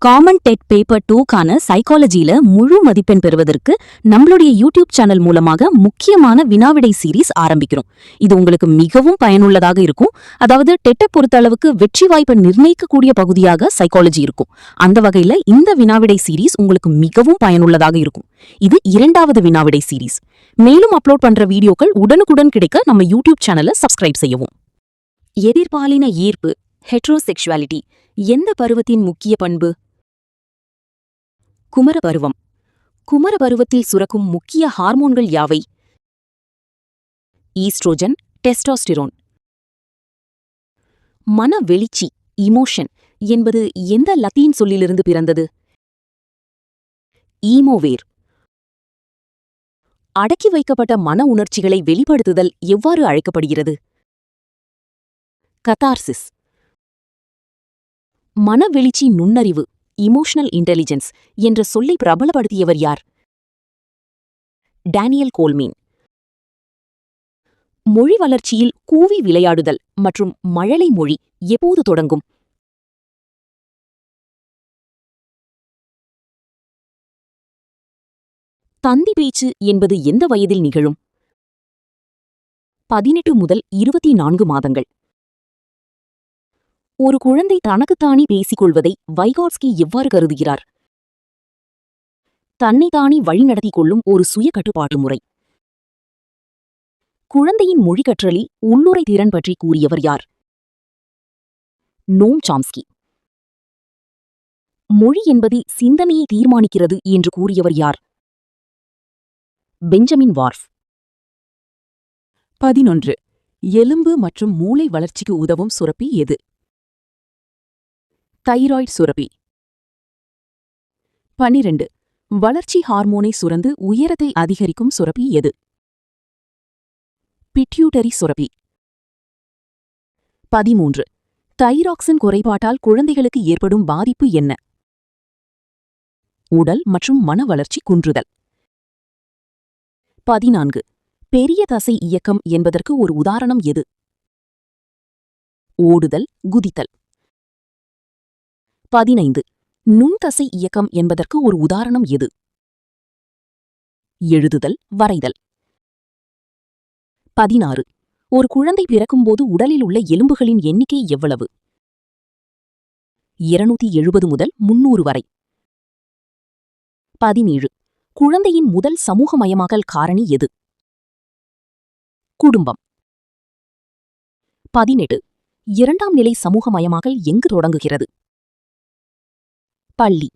Common dead paper 2க்கான சைக்காலஜியில முழு மதிப்பெண் பெறுவதற்கு நம்மளுடைய யூடியூப் சேனல் மூலமாக முக்கியமான வினாவிடை சீரீஸ் ஆரம்பிக்கிறோம். இது உங்களுக்கு மிகவும் பயனுள்ளதாக இருக்கும். அதாவது டெட்டை பொறுத்தளவுக்கு வெற்றி வாய்ப்பை நிர்ணயிக்கக்கூடிய பகுதியாக சைக்காலஜி இருக்கும். அந்த வகையில இந்த வினாவிடை சீரீஸ் உங்களுக்கு மிகவும் பயனுள்ளதாக இருக்கும். இது 2வது வினாவிடை சீரீஸ். மேலும் அப்லோட் பண்ற வீடியோக்கள் உடனுக்குடன் கிடைக்க நம்ம யூடியூப் சேனலை சப்ஸ்கிரைப் செய்யவும். எதிர்பாலின ஈர்ப்பு ஹெட்ரோசெக்சுவாலிட்டி எந்த பருவத்தின் முக்கிய பண்பு? குமரபருவம். குமரபருவத்தில் சுரக்கும் முக்கிய ஹார்மோன்கள் யாவை? Oestrogen, testosterone. மன வெளிச்சி இமோஷன் என்பது எந்த லத்தீன் சொல்லிலிருந்து பிறந்தது? ஈமோவேர். அடக்கி வைக்கப்பட்ட மன உணர்ச்சிகளை வெளிப்படுத்துதல் எவ்வாறு அழைக்கப்படுகிறது? கதார்சிஸ். மனவெளிச்சி நுண்ணறிவு இமோஷனல் இன்டெலிஜென்ஸ் என்ற சொல்லை பிரபலப்படுத்தியவர் யார்? டேனியல் கோல்மீன். மொழி வளர்ச்சியில் கூவி விளையாடுதல் மற்றும் மழலை மொழி எப்போது தொடங்கும்? தந்தி பேச்சு என்பது எந்த வயதில் நிகழும்? 18 முதல் 24 மாதங்கள். ஒரு குழந்தை தனக்குத்தானே பேசிக்கொள்வதை வைகாட்ஸ்கி எவ்வாறு கருதுகிறார்? தன்னைத்தானே வழிநடத்திக் கொள்ளும் ஒரு சுய கட்டுப்பாட்டு முறை. குழந்தையின் மொழி கற்றலில் உள்ளுரை திறன் பற்றி கூறியவர் யார்? நோம் சாம்ஸ்கி. மொழி என்பது சிந்தனையை தீர்மானிக்கிறது என்று கூறியவர் யார்? Benjamin wharf. 11. எலும்பு மற்றும் மூளை வளர்ச்சிக்கு உதவும் சுரப்பி எது? தைராய்டு சுரப்பி. 12. வளர்ச்சி ஹார்மோனை சுரந்து உயரத்தை அதிகரிக்கும் சுரப்பி எது? பிட்யூட்டரி சுரப்பி. 13. தைராக்சின் குறைபாட்டால் குழந்தைகளுக்கு ஏற்படும் பாதிப்பு என்ன? உடல் மற்றும் மன வளர்ச்சி குன்றுதல். 14. பெரிய தசை இயக்கம் என்பதற்கு ஒரு உதாரணம் எது? ஓடுதல், குதித்தல். 15. நுண்தசை இயக்கம் என்பதற்கு ஒரு உதாரணம் எது? எழுதுதல், வரைதல். 16. ஒரு குழந்தை பிறக்கும்போது உடலில் உள்ள எலும்புகளின் எண்ணிக்கை எவ்வளவு? 270 முதல் 300 வரை. 17. குழந்தையின் முதல் சமூகமயமாக்கல் காரணி எது? குடும்பம். 18. 2ஆம் நிலை சமூகமயமாக்கல் எங்கு தொடங்குகிறது? பள்ளி.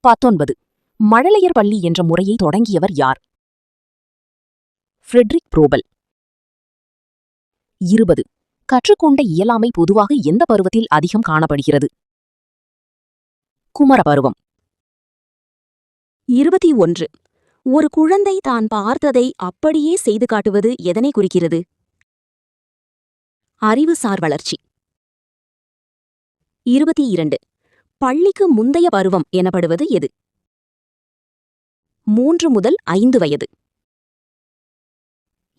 19. மழலையர் பள்ளி என்ற முறையை தொடங்கியவர் யார்? ஃப்ரெட்ரிக் ப்ரோபல். 20. கற்றுக்கொண்ட இயலாமை பொதுவாக எந்த பருவத்தில் அதிகம் காணப்படுகிறது? குமரபருவம். 21. ஒரு குழந்தை தான் பார்த்ததை அப்படியே செய்து காட்டுவது எதனை குறிக்கிறது? அறிவுசார் வளர்ச்சி. 22. பள்ளிக்கு முந்தைய பருவம் எனப்படுவது எது? 3 முதல் 5 வயது.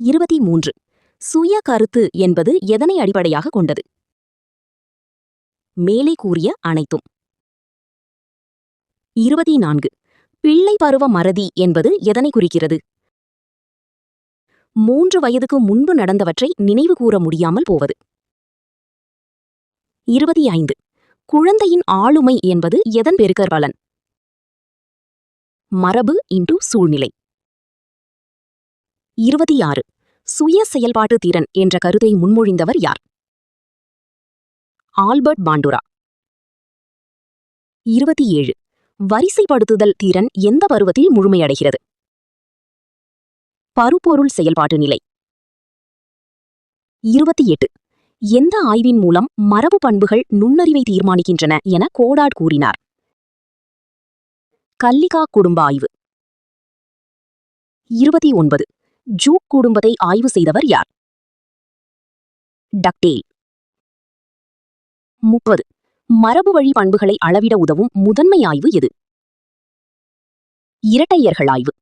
23. சுய கருத்து என்பது எதனை அடிப்படையாக கொண்டது? மேலே கூறிய அனைத்தும். 24. பிள்ளை பருவ மறதி என்பது எதனை குறிக்கிறது? 3 வயதுக்கு முன்பு நடந்தவற்றை நினைவு கூற முடியாமல் போவது. 25. குழந்தையின் ஆளுமை என்பது எதன் பெருக்கற்பலன்? மரபு இன்டு சூழ்நிலை. 26. சுய செயல்பாட்டு திறன் என்ற கருத்தை முன்மொழிந்தவர் யார்? ஆல்பர்ட் பாண்டுரா. 27. வரிசைப்படுத்துதல் திறன் எந்த பருவத்தில் முழுமையடைகிறது? பருப்பொருள் செயல்பாட்டு நிலை. 28. எந்த ஆய்வின் மூலம் மரபு பண்புகள் நுண்ணறிவை தீர்மானிக்கின்றன என கோடாட் கூறினார்? கல்லிகா குடும்ப ஆய்வு. 29. ஜூக் குடும்பத்தை ஆய்வு செய்தவர் யார்? டக்டேல். 30. மரபு வழி பண்புகளை அளவிட உதவும் முதன்மை ஆய்வு எது? இரட்டையர்கள் ஆய்வு.